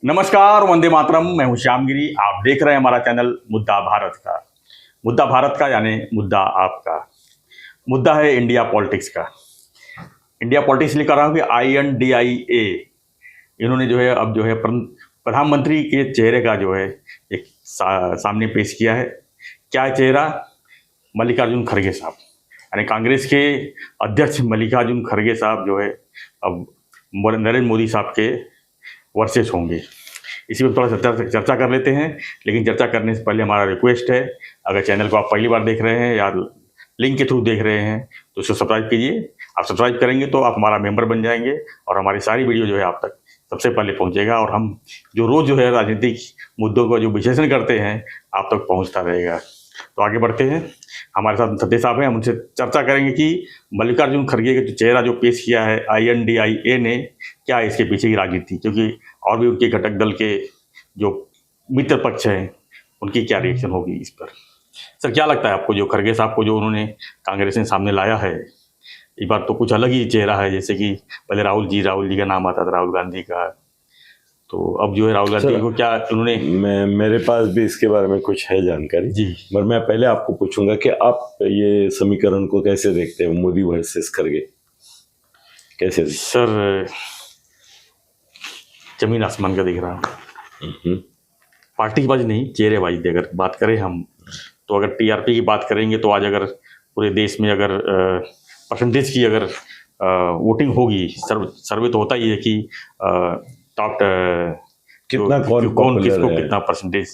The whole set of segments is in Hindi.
नमस्कार, वंदे मातरम। मैं हूं श्यामगिरी। आप देख रहे हैं हमारा चैनल मुद्दा भारत का। मुद्दा भारत का यानी मुद्दा आपका। मुद्दा है इंडिया पॉलिटिक्स का। इंडिया पॉलिटिक्स लिख रहा हूं कि INDIA इन्होंने जो है अब जो है प्रधानमंत्री के चेहरे का जो है एक सामने पेश किया है। क्या है चेहरा? मल्लिकार्जुन खड़गे साहब, यानी कांग्रेस के अध्यक्ष मल्लिकार्जुन खड़गे साहब जो है अब नरेंद्र मोदी साहब के वर्सेस होंगे। इसी पर थोड़ा चर्चा कर लेते हैं, लेकिन चर्चा करने से पहले हमारा रिक्वेस्ट है, अगर चैनल को आप पहली बार देख रहे हैं या लिंक के थ्रू देख रहे हैं तो उसको सब्सक्राइब कीजिए। आप सब्सक्राइब करेंगे तो आप हमारा मेंबर बन जाएंगे और हमारी सारी वीडियो जो है आप तक सबसे पहले पहुंचेगा और हम जो रोज़ जो है राजनीतिक मुद्दों का जो विश्लेषण करते हैं आप तक पहुंचता रहेगा। तो आगे बढ़ते हैं। हमारे साथ सत्य साहब हैं, हम उनसे चर्चा करेंगे कि मल्लिकार्जुन खड़गे का जो चेहरा जो पेश किया है INDIA ने, क्या है इसके पीछे की राजनीति, क्योंकि और भी उनके घटक दल के जो मित्र पक्ष हैं उनकी क्या रिएक्शन होगी इस पर। सर, क्या लगता है आपको जो खड़गे साहब को जो उन्होंने कांग्रेस ने सामने लाया है, इस बार तो कुछ अलग ही चेहरा है। जैसे कि पहले राहुल जी का नाम आता था, राहुल गांधी का, तो अब जो है राहुल गांधी को क्या उन्होंने। मेरे पास भी इसके बारे में कुछ है जानकारी जी, पर मैं पहले आपको पूछूंगा कि आप ये समीकरण को कैसे देखते हैं, मोदी वर्सेस खड़गे कैसे देखते? सर, जमीन आसमान का दिख रहा है। पार्टी बाजी नहीं, चेहरेबाजी अगर बात करें हम, तो अगर TRP की बात करेंगे तो आज अगर पूरे देश में अगर परसेंटेज की अगर वोटिंग होगी, सर्वे तो होता ही है कि टॉप कितना कौन किसको कितना परसेंटेज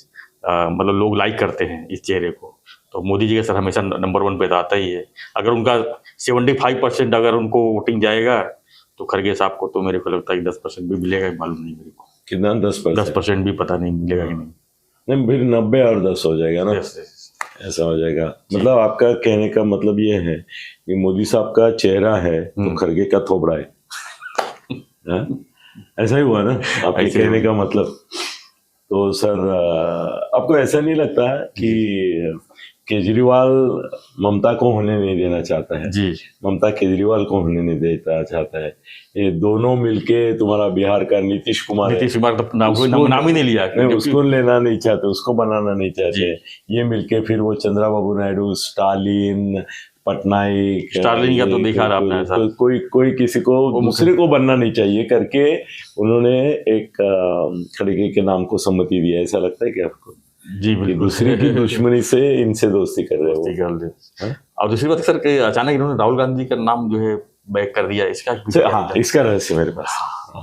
मतलब लोग लाइक करते हैं इस चेहरे को, तो मोदी जी का सर हमेशा नंबर 1 पे आता ही है। अगर उनका 75% अगर उनको वोटिंग जाएगा तो खड़गे साहब को तो मेरे को लगता है 10% भी मिलेगा, मालूम नहीं मेरे को। कितना? 10% भी पता नहीं मिलेगा कि नहीं, फिर 90 और 10 हो जाएगा ना। ऐसा हो जाएगा। मतलब आपका कहने का मतलब ये है कि मोदी साहब का चेहरा है तो खड़गे का थोबड़ा है। ऐसा ही हुआ ना आपके कहने का मतलब। तो सर, आपको ऐसा नहीं लगता है कि केजरीवाल ममता को होने नहीं देना चाहता है? जी, ममता केजरीवाल को होने नहीं देना चाहता है। ये दोनों मिलके, तुम्हारा बिहार का नीतीश कुमार तो नाम ही नहीं लिया, उसको लेना नहीं चाहते, उसको बनाना नहीं चाहते। ये मिलके फिर वो चंद्रबाबू नायडू, स्टालिन, पटनायक, स्टालिन का तो देखा आपने, तो कोई किसी को दूसरे को बनना नहीं चाहिए करके उन्होंने एक खड़गे के नाम को सम्मति दिया। ऐसा लगता है कि आपको? जी बिल्कुल। दूसरे की दुश्मनी से इनसे दोस्ती कर रहे हो। और दूसरी बात सर, अचानक इन्होंने राहुल गांधी का नाम जो है बैक कर दिया, इसका हाँ, इसका रहस्य मेरे पास।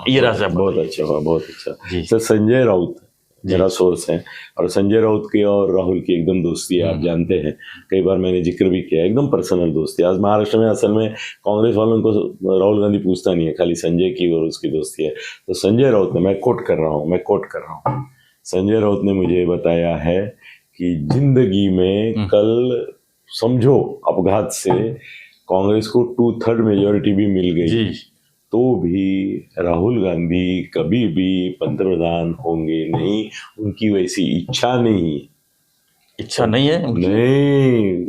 ये रहस्य बहुत अच्छा हुआ, बहुत अच्छा। सर, संजय राउत मेरा सोर्स है और संजय राउत की और राहुल की एकदम दोस्ती है, आप जानते हैं। कई बार मैंने जिक्र भी किया, एकदम पर्सनल दोस्ती। आज महाराष्ट्र में असल में कांग्रेस वालों को राहुल गांधी पूछता नहीं है, खाली संजय की और उसकी दोस्ती है। तो संजय राउत ने, मैं कोट कर रहा हूँ, संजय राउत ने मुझे बताया है कि जिंदगी में कल समझो अपघात से कांग्रेस को 2/3 मेजॉरिटी भी मिल गई तो भी राहुल गांधी कभी भी पंतप्रधान होंगे नहीं। उनकी वैसी इच्छा नहीं है। नहीं,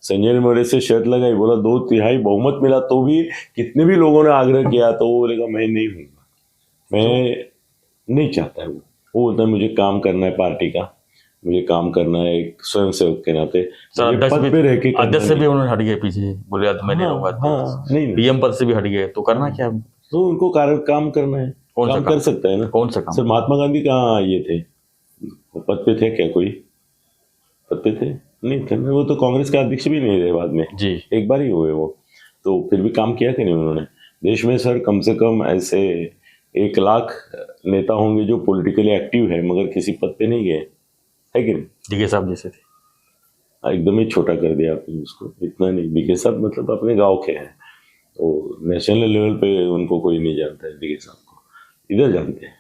संजय ने मेरे से शर्त लगाई, बोला 2/3 बहुमत मिला तो भी, कितने भी लोगों ने आग्रह किया तो वो बोलेगा मैं नहीं हूँगा, मैं नहीं चाहता है। वो बोलता है मुझे काम करना है पार्टी का, मुझे काम करना है एक स्वयंसेवक के नाते। पद पे रह के अध्यक्ष से भी उन्होंने हट गए पीछे, बोले मैं नहीं रहूंगा। नहीं, PM पद से भी हट गए, तो करना क्या? तो उनको काम करना है, काम कर सकता है ना। कौन सा काम? सर, महात्मा गांधी कहाँ ये थे, पद पे थे क्या? कोई पद पे थे नहीं थे। वो तो कांग्रेस का अध्यक्ष भी नहीं रहे बाद में जी, एक बार ही हुए वो। तो फिर भी काम किया कि नहीं उन्होंने देश में? सर, कम से कम ऐसे 1 लाख नेता होंगे जो पॉलिटिकली एक्टिव है मगर किसी पद पे नहीं गए, है कि नहीं? डीके साहब जैसे थे। एकदम ही छोटा कर दिया आपने उसको, इतना नहीं। डीके साहब मतलब अपने गांव के हैं, तो नेशनल लेवल पे उनको कोई नहीं जानता है डीके साहब को, इधर जानते हैं।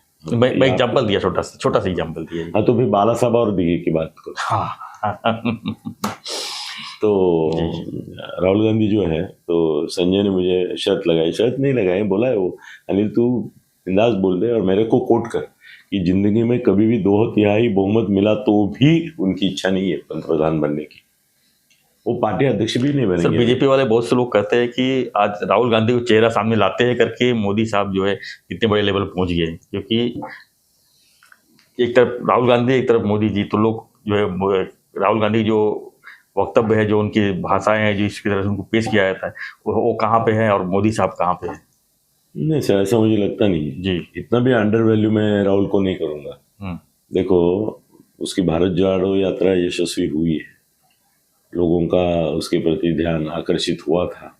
मैं एग्जाम्पल दिया, छोटा सा एग्जाम्पल दिया। हाँ, तो फिर बाला साहब और डीके की बात करो। तो राहुल गांधी जो है, तो संजय ने मुझे शर्त नहीं लगाई, बोला है वो, अनिल तू बिंदास बोल दे और मेरे को कोट कर कि जिंदगी में कभी भी 2/3 बहुमत मिला तो भी उनकी इच्छा नहीं है पंतप्रधान बनने की। वो पार्टी अध्यक्ष भी नहीं बनेंगे। सर, बीजेपी वाले बहुत से लोग कहते हैं कि आज राहुल गांधी को चेहरा सामने लाते हैं करके मोदी साहब जो है इतने बड़े लेवल पहुंच गए, क्योंकि एक तरफ राहुल गांधी, एक तरफ मोदी जी, तो लोग जो है राहुल गांधी जो वक्तव्य है, जो उनकी भाषाएं हैं, जो इसकी तरह से उनको पेश किया जाता है, वो कहाँ पे है और मोदी साहब कहाँ पे है? नहीं सर, ऐसा मुझे लगता नहीं है जी। इतना भी अंडर वैल्यू मैं राहुल को नहीं करूंगा। देखो, उसकी भारत जोड़ो यात्रा यशस्वी हुई है, लोगों का उसके प्रति ध्यान आकर्षित हुआ था,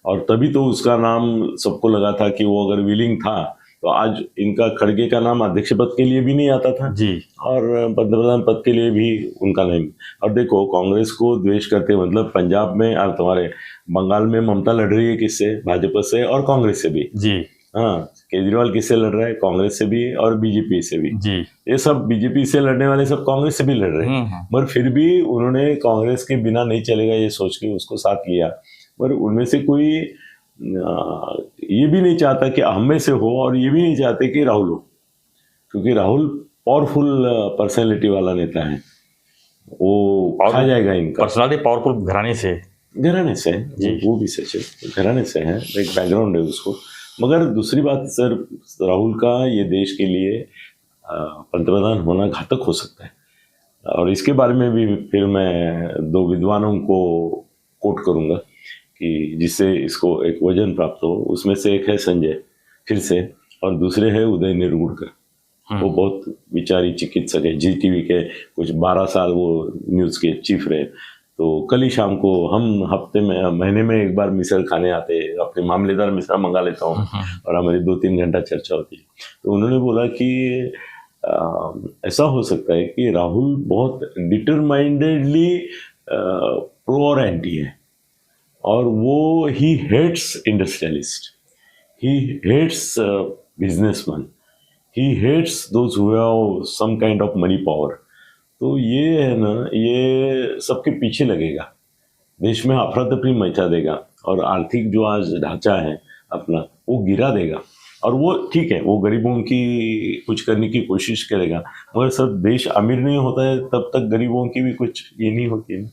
और तभी तो उसका नाम सबको लगा था कि वो अगर विलिंग था तो आज इनका खड़गे का नाम अध्यक्ष पद के लिए भी नहीं आता था जी, और पंतप्रधान पद के लिए भी उनका नहीं। और देखो, कांग्रेस को द्वेष करते मतलब पंजाब में और तुम्हारे बंगाल में ममता लड़ रही है किससे? भाजपा से और कांग्रेस से भी। जी, हाँ, केजरीवाल किससे लड़ रहा है? कांग्रेस से भी और बीजेपी से भी। जी। ये सब बीजेपी से लड़ने वाले सब कांग्रेस से भी लड़ रहे हैं, मगर फिर भी उन्होंने कांग्रेस के बिना नहीं चलेगा ये सोच के उसको साथ लिया। पर उनमें से कोई ये भी नहीं चाहता कि हम में से हो, और ये भी नहीं चाहते कि राहुल हो, क्योंकि राहुल पावरफुल पर्सनैलिटी वाला नेता है, वो खा जाएगा इनका। पर्सनालिटी पावरफुल घराने से है, वो भी सच है, घराने से है, एक बैकग्राउंड है उसको। मगर दूसरी बात सर, राहुल का ये देश के लिए पंतप्रधान होना घातक हो सकता है, और इसके बारे में भी फिर मैं दो विद्वानों को कोट करूंगा कि जिससे इसको एक वजन प्राप्त हो। उसमें से एक है संजय फिर से, और दूसरे है उदय निरगुड़कर। वो बहुत विचारी चिकित्सक है, जीटीवी के कुछ 12 साल वो न्यूज़ के चीफ रहे। तो कल ही शाम को हम हफ्ते में महीने में एक बार मिसल खाने आते, अपने मामलेदार मिश्रा मंगा लेता हूँ और हमारी 2-3 घंटा चर्चा होती है। तो उन्होंने बोला कि ऐसा हो सकता है कि राहुल बहुत डिटरमाइंडेडली प्रो और एंटी है, और वो he hates industrialist, he hates businessman, he hates those who have some kind of money power. तो ये है ना, ये सबके पीछे लगेगा, देश में अफरा तफरी मचा देगा, और आर्थिक जो आज ढांचा है अपना वो गिरा देगा। और वो ठीक है, वो गरीबों की कुछ करने की कोशिश करेगा, मगर सब देश अमीर नहीं होता है तब तक गरीबों की भी कुछ ये नहीं होती है।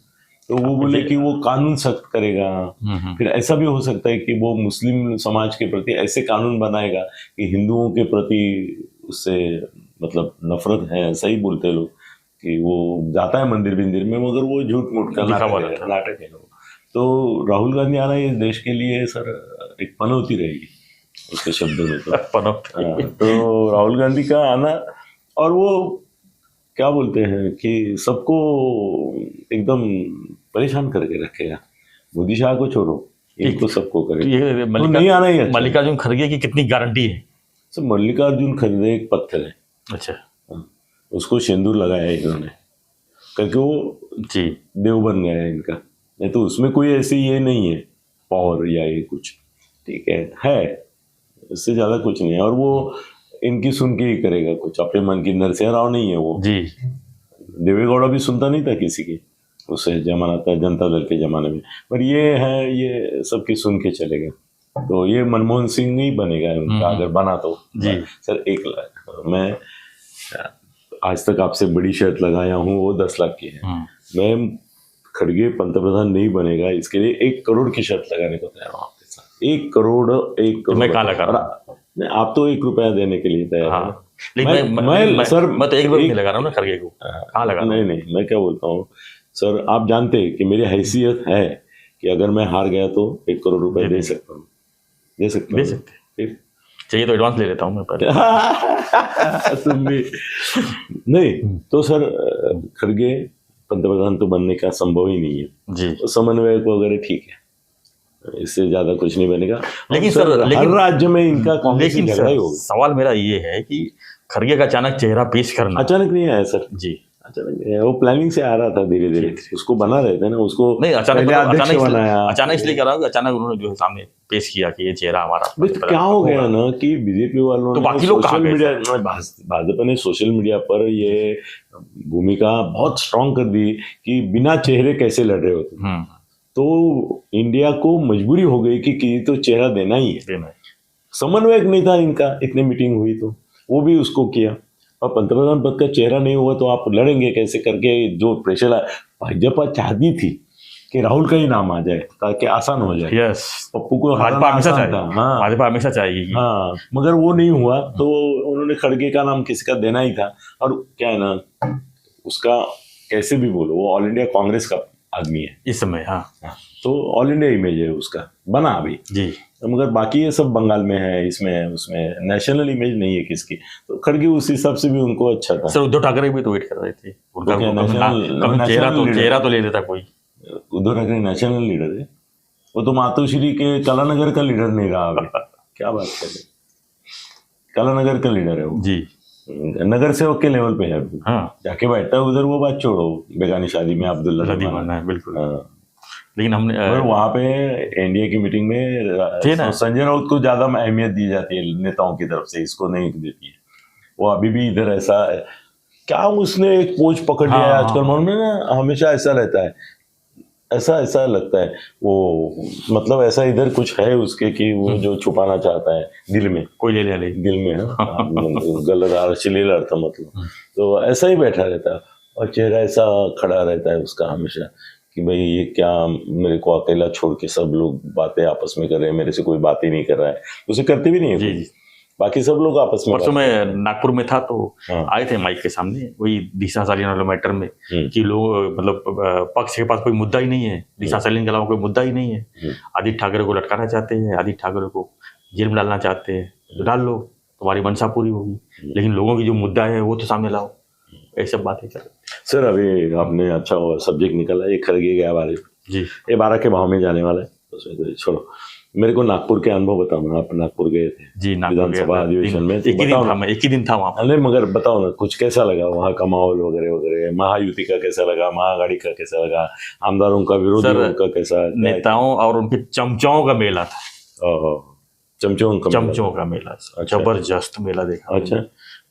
तो वो बोले कि वो कानून सख्त करेगा, फिर ऐसा भी हो सकता है कि वो मुस्लिम समाज के प्रति ऐसे कानून बनाएगा कि हिंदुओं के प्रति उससे मतलब नफरत है, ऐसा ही बोलते लोग कि वो जाता है मंदिर बिंदिर में, मगर वो झूठ मूठ का नाटक है। तो राहुल गांधी आना इस देश के लिए सर एक पनौती रहेगी, उसके शब्दों में तो राहुल गांधी का आना, और वो क्या बोलते हैं कि सबको एकदम परेशान करके रखेगा। मोदी शाह को छोड़ो, इनको सबको करेगा। तो नहीं आना ही अच्छा। मल्लिकार्जुन खड़गे की कितनी गारंटी है? सर मल्लिकार्जुन खड़गे एक पत्थर है। अच्छा, उसको सिंदूर लगाया इन्होंने क्योंकि वो जी देव बन गया है इनका, नहीं तो उसमें कोई ऐसी ये नहीं है पावर या ये कुछ, ठीक है इससे ज्यादा कुछ नहीं है। और वो इनकी सुन के ही करेगा कुछ, अपने मन की। नरसिंह राव नहीं है वो जी, देवेगौड़ा भी सुनता नहीं था किसी की, उसे जमाना था जनता दल के जमाने में, पर ये है ये सबकी सुन के चलेगा। तो ये मनमोहन सिंह नहीं बनेगा उनका, अगर बना तो जी। सर 1 लाख, मैं आज तक आपसे बड़ी शर्त लगाया हूँ, वो 10 लाख की है। मैं खड़गे पंतप्रधान नहीं बनेगा इसके लिए 1 करोड़ की शर्त लगाने को तैयार हूँ आपके साथ। 1 करोड़ तो मैं कहाँ लगा रहा हूँ? आप तो 1 रुपया देने के लिए तैयार हैं। मैं सर मैं तो 1 रुपया नहीं लगा रहा हूँ ना खड़गे को, कहाँ लगा? नहीं, मैं क्या बोलता हूँ सर, आप जानते हैं कि मेरी हैसियत है कि अगर मैं हार गया तो 1 करोड़ रुपए दे सकता हूँ, दे सकते चाहिए तो एडवांस ले लेता हूँ मैं पहले। तुम भी नहीं तो सर, खड़गे पंतप्रधान तो बनने का संभव ही नहीं है जी। तो समन्वयक वगैरह ठीक है, इससे ज्यादा कुछ नहीं बनेगा। लेकिन सर हर राज्य में इनका कांग्रेस की झगड़ा ही होगा। सवाल मेरा ये है कि खड़गे का अचानक चेहरा पेश करना अचानक नहीं आया सर जी, अचानक वो प्लानिंग से आ रहा था, धीरे धीरे उसको बना रहे थे ना, उसको नहीं अचानक बनाया, अचानक इसलिए करा, अचानक उन्होंने जो है सामने पेश किया कि ये चेहरा हमारा। क्या हो गया ना कि बीजेपी वालों तो बाकी लोग सोशल मीडिया, भाजपा ने सोशल मीडिया पर ये भूमिका बहुत स्ट्रांग कर दी कि बिना चेहरे कैसे लड़ रहे होते। तो इंडिया को मजबूरी हो गई कि तो चेहरा देना ही है। समन्वयक नहीं था इनका, इतनी मीटिंग हुई तो वो भी उसको किया, और पंतप्रधान पद का चेहरा नहीं हुआ तो आप लड़ेंगे कैसे करके, जो प्रेशर भाजपा चाहती थी कि राहुल का ही नाम आ जाए ताकि आसान हो जाए। यस, पप्पू को भाजपा हराना हमेशा आसान चाहेगी, था। हाँ भाजपा हमेशा चाहेगी। हाँ, मगर वो नहीं हुआ तो उन्होंने खड़गे का नाम किसी का देना ही था। और क्या है ना, उसका कैसे भी बोलो वो ऑल इंडिया कांग्रेस का आदमी है इस समय। हाँ तो ऑल इंडिया इमेज है उसका बना अभी। जी, मगर बाकी ये सब बंगाल में है, इसमें है, उसमें नेशनल इमेज नहीं है किसकी। तो खड़गे उस हिसाब से भी उनको अच्छा था। सर उद्धव ठाकरे भी तो वेट कर रहे थे उनका, क्या कभी नेशनल चेहरा तो ले लेता कोई। उद्धव ठाकरे नेशनल लीडर है, वो तो मातोश्री के कलानगर का लीडर नहीं रहा अभी। क्या बात कर रहे, कलानगर का लीडर है वो जी, नगर सेवक के लेवल पे है अभी। हाँ जाके बैठा है उधर, वो बात छोड़ो, बेगानी शादी में अब्दुल्ला शादी रहमान। माना है बिल्कुल। हाँ। लेकिन हमने और वहाँ पे एनडीए की मीटिंग थे ना। में संजय राउत को ज्यादा अहमियत दी जाती है नेताओं की तरफ से, इसको नहीं देती है। वो अभी भी इधर ऐसा है, क्या उसने एक पोज पकड़ लिया है हाँ, आजकल। मालूम है ना, हमेशा ऐसा रहता है, ऐसा ऐसा लगता है वो, मतलब ऐसा इधर कुछ है उसके कि वो जो छुपाना चाहता है दिल में, कोई ले ले दिल में है गलत अश्लील अर्थ मतलब। तो ऐसा ही बैठा रहता है और चेहरा ऐसा खड़ा रहता है उसका हमेशा कि भाई ये क्या, मेरे को अकेला छोड़ के सब लोग बातें आपस में कर रहे हैं, मेरे से कोई बात ही नहीं कर रहा है। उसे करते भी नहीं है जी कोई। जी। बाकी सब लोग आपस में परसों बात मैं नागपुर में था तो हाँ। आए थे माइक के सामने वही दिशा सालिन वाले मैटर में हम्म। कि लोग मतलब पक्ष के पास कोई मुद्दा ही नहीं है, दिशा सालिन के अलावा कोई मुद्दा ही नहीं है। आदित्य ठाकरे को लटकाना चाहते हैं, आदित्य ठाकरे को जेल में डालना चाहते हैं, तो डाल लो, तुम्हारी मंशा पूरी होगी। लेकिन लोगों की जो मुद्दा है वो तो सामने लाओ, ये सब बातें कर। सर अभी आपने अच्छा सब्जेक्ट निकाला, ये खड़गे गया बारे जी, ये 12 के भाव में जाने वाला है, उसमें तो छोड़ो। मेरे को नागपुर के अनुभव बताओ ना, आप नागपुर गए थे जी नागपुर विधानसभा अधिवेशन में, एक ही दिन था, मैं एक ही दिन था वहाँ पर। अरे मगर बताओ ना कुछ कैसा लगा वहाँ का माहौल वगैरह वगैरह, महायुति का कैसा लगा, महाआघाड़ी का कैसा लगा, आमदारों का विरोधियों का कैसा, नेताओं और उनके चमचाओं का मेला था। चमचों का चमचों का मेला, अच्छा। जबरदस्त मेला देखा। अच्छा।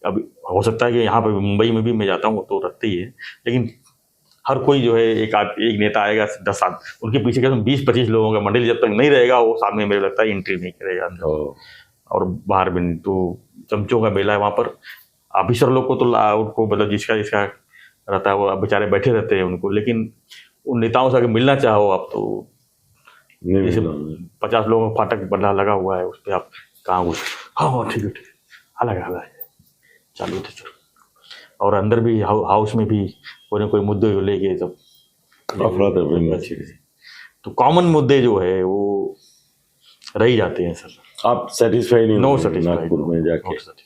अब हो सकता है कि यहाँ पे मुंबई में भी मैं जाता हूँ तो रखते ही है, लेकिन हर कोई जो है एक नेता आएगा 10 साल, उनके पीछे क्या 20-25 लोगों का मंडली जब तक नहीं रहेगा वो सामने मेरे लगता है एंट्री नहीं करेगा अंदर और बाहर भी नहीं। तो चमचों का मेला है वहाँ पर। ऑफिसर लोग को तो उनको मतलब जिसका रहता है वो बेचारे बैठे रहते हैं उनको, लेकिन उन नेताओं से अगर मिलना चाहो आप तो जैसे 50 लोगों का फाटक बना लगा हुआ है, उस पर आप कहाँ घुस, हाँ ठीक है लगा चालू थे चलो। और अंदर भी हाउस में भी कोई मुद्दे जो लेके जब तो कॉमन मुद्दे जो है वो रह ही जाते हैं सर। आप सेटिस्फाइड नहीं? नो सेटिस्फाइड नागपुर में जाके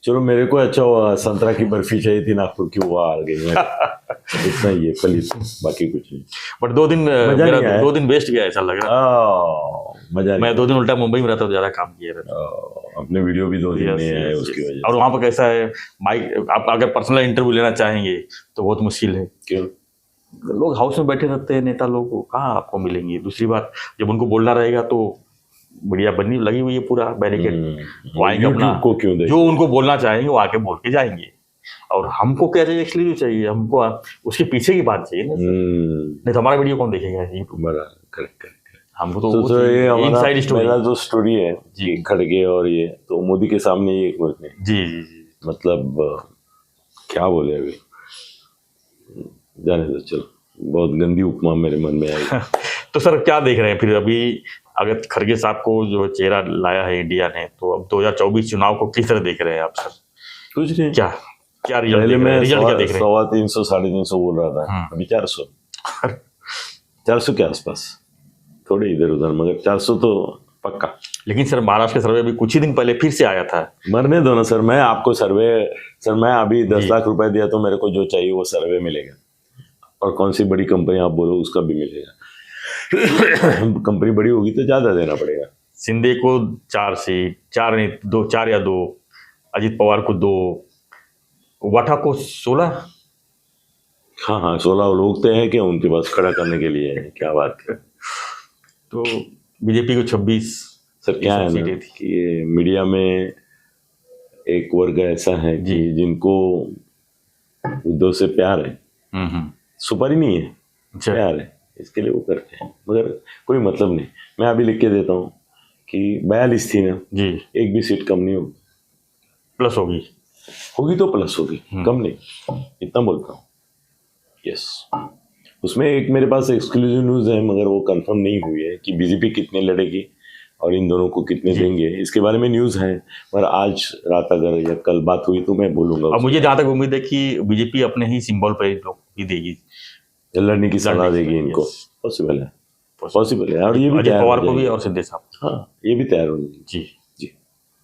चलो, मेरे को अच्छा हुआ, संतरा की बर्फी चाहिए थी नागपुर की, वो आ गई इतना ही है पलीस, बाकी कुछ नहीं। बट 2 दिन मेरा 2 दिन वेस्ट गया ऐसा लग रहा। मजा मैं 2 दिन उल्टा मुंबई में रहता तो ज्यादा काम किया रहता। अपने वीडियो भी 2 दिन में है उसकी वजह। और वहाँ पर कैसा है माइक, आप अगर पर्सनल इंटरव्यू लेना चाहेंगे तो बहुत मुश्किल है। क्यों? लोग हाउस में बैठे रहते हैं, नेता लोग कहाँ आपको मिलेंगे। दूसरी बात, जब उनको बोलना रहेगा तो मीडिया बननी लगी हुई है पूरा बैरिकेड, वो आएंगे अपना को क्यों दे, जो उनको बोलना चाहेंगे वो आके बोल के जाएंगे। और हमको क्या चाहिए, एक्सक्लूसिव चाहिए, हमको उसके पीछे की बात चाहिए ना, नहीं तो हमारा वीडियो कौन देखेगा यूट्यूब। करेक्ट। हमको तो ये इनसाइड स्टोरी, मेरा जो स्टोरी है जी खड़गे और ये तो मोदी के सामने ये जी मतलब क्या बोले अभी, जाने दो चलो, बहुत गंदी उपमा मेरे मन में आई। तो सर क्या देख रहे हैं फिर अभी, अगर खड़गे साहब को जो चेहरा लाया है इंडिया ने, तो अब 2024 चुनाव को किस तरह देख रहे हैं आप सर? कुछ नहीं, क्या रिजल्ट क्या देख रहे हैं? 350 350 बोल रहा था, अभी 400 के आसपास, थोड़े इधर उधर, मगर 400 तो पक्का। लेकिन सर महाराष्ट्र का सर्वे भी कुछ ही दिन पहले फिर से आया था। मरने दो ना सर, मैं आपको सर्वे, सर मैं अभी 10 लाख रुपए दिया तो मेरे को जो चाहिए वो सर्वे मिलेगा, और कौन सी बड़ी कंपनी आप बोलो उसका भी मिलेगा। कंपनी बड़ी होगी तो ज्यादा देना पड़ेगा। शिंदे को 4 सीट, 4 नहीं 2, 4 या 2, अजित पवार को 2, वाठा को 16। हाँ 16 लोग तो हैं क्या उनके पास खड़ा करने के लिए, क्या बात है। तो बीजेपी को 26। सर क्या है ना कि ये मीडिया में एक वर्ग ऐसा है कि जिनको उद्धव से प्यार है, सुपारी नहीं है, प्यार है, इसके लिए वो करते हैं, मगर कोई मतलब नहीं। मैं अभी लिख के देता हूँ कि 42 थी ना जी, एक भी सीट कम नहीं होगी, प्लस होगी तो प्लस होगी, कम नहीं, इतना बोलता हूँ। यस, उसमें एक मेरे पास एक्सक्लूसिव न्यूज़ है, मगर वो कंफर्म नहीं हुई है कि बीजेपी कितने लड़ेगी और इन दोनों को कितने देंगे, इसके बारे में न्यूज़ है। पर आज रात अगर या कल बात हुई तो मैं बोलूँगा। और मुझे जहाँ तक उम्मीद है कि बीजेपी अपने ही सिंबल पर लोग ही देगी, लड़ने की सलाह देगी इनको। पॉसिबल है, पॉसिबल है। और ये भी अजय पवार को भी और सिद्धे साहब, हाँ, ये भी तैयार होंगे। जी जी,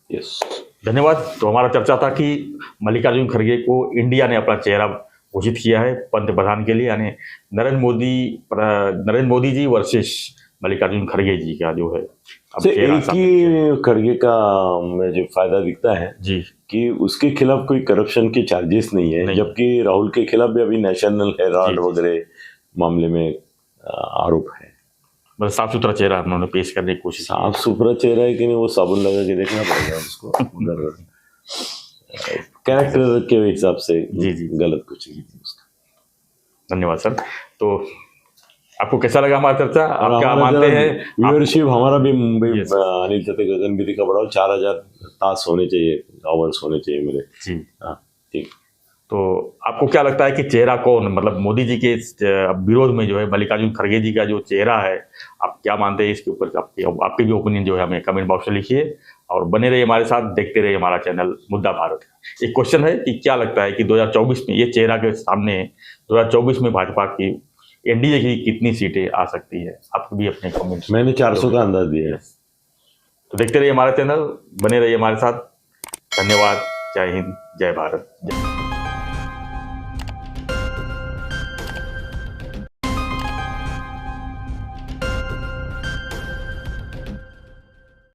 यस। धन्यवाद। तो हमारा चर्चा था कि मल्लिकार्जुन खड़गे को इंडिया ने अपना चेहरा घोषित किया है पंतप्रधान के लिए, यानी नरेंद्र मोदी जी वर्सेस मल्लिकार्जुन खड़गे जी का जो है अब चेहरा एक ही खड़गे का मुझे फायदा दिखता है जी कि उसके खिलाफ कोई करप्शन के चार्जेस नहीं है, जबकि राहुल के खिलाफ भी अभी नेशनल हेराल्ड वगैरह मामले में आरोप है। मतलब साफ सुथरा चेहरा उन्होंने पेश करने की कोशिश। साफ सुथरा चेहरा है कि नहीं, वो साबुन लगा के देखना पड़ेगा उसको। कैरेक्टर के हिसाब से जी जी गलत कुछ नहीं उसका। धन्यवाद सर। तो आपको कैसा लगा हमारा चर्चा? आप क्या मानते हैं? व्यूअरशिप हमारा भी मुंबई अनिल चते गगनविधि का बढ़ाओ 4000 तास होने चाहिए, आवर्स होने चाहिए मेरे। जी हाँ ठीक। तो आपको क्या लगता है कि चेहरा कौन, मतलब मोदी जी के विरोध में जो है मल्लिकार्जुन खड़गे जी का जो चेहरा है, आप क्या मानते हैं इसके ऊपर? आपकी भी ओपिनियन जो है हमें कमेंट बॉक्स में लिखिए और बने रहिए हमारे साथ, देखते रहिए हमारा चैनल मुद्दा भारत। एक क्वेश्चन है कि क्या लगता है कि 2024 में ये चेहरा के सामने 2024 में भाजपा की एनडीए की कितनी सीटें आ सकती है? आपको भी अपने कमेंट। मैंने 400 का अंदाज दिया है। तो देखते रहिए हमारा चैनल, बने रहिए हमारे साथ। धन्यवाद। जय हिंद, जय भारत, जय।